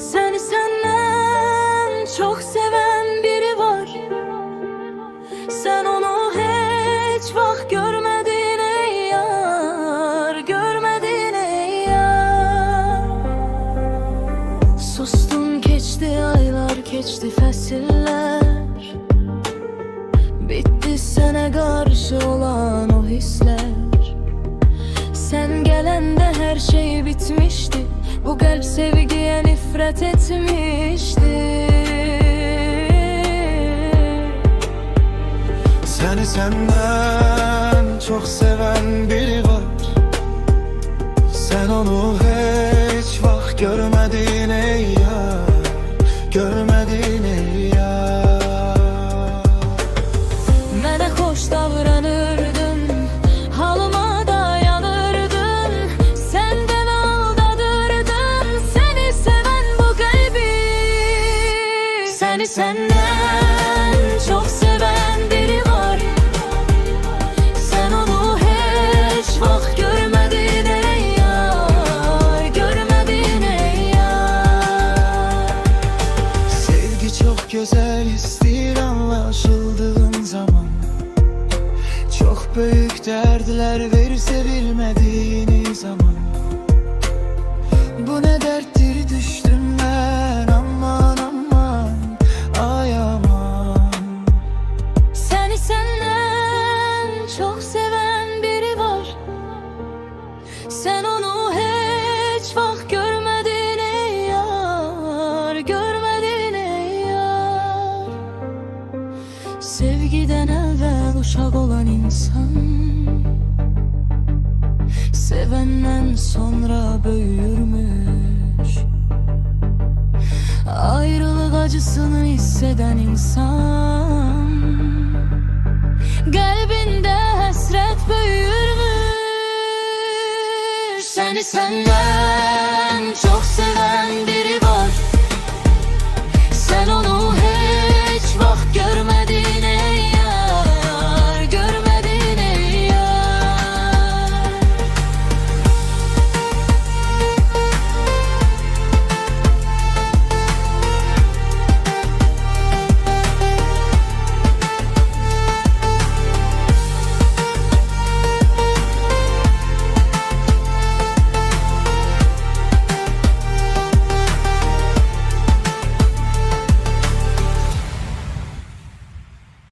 Seni senden çok seven biri var. Sen onu hiç vakt görmedin ey yar, görmedin ey yar. Sustum, geçti aylar, geçti fəsillər. Bitti sana karşı olan o hisler. Sen gelende her şey bitmişti. Bu kalp sevgiye nifret etmişti. Seni senden çok seven biri var. Sen onu hiç vakt görmedin ey yar, görmedin ey yar. Mənə xoş davranırdın, halıma dayanırdın. Sen de mi aldadırdın seni seven bu kalbi? Seni senden çok seven biri var. Sen onu hiç vakt görmedin ey yar, görmedin ey yar. Sevgi çok güzel istir anlaşıldığın zaman. Çok büyük dertler verir sevilmediğin zaman. Bu ne derttir düştüm ben, aman aman, ay aman. Seni senden çok seven biri var. Sen onu hiç vakt görmedin ey yar, görmedin ey yar. Sevgiden evvel uşak olan insan sevenden sonra büyürmüş. Ayrılık acısını hisseden insan kalbinde hasret büyürmüş. Seni senden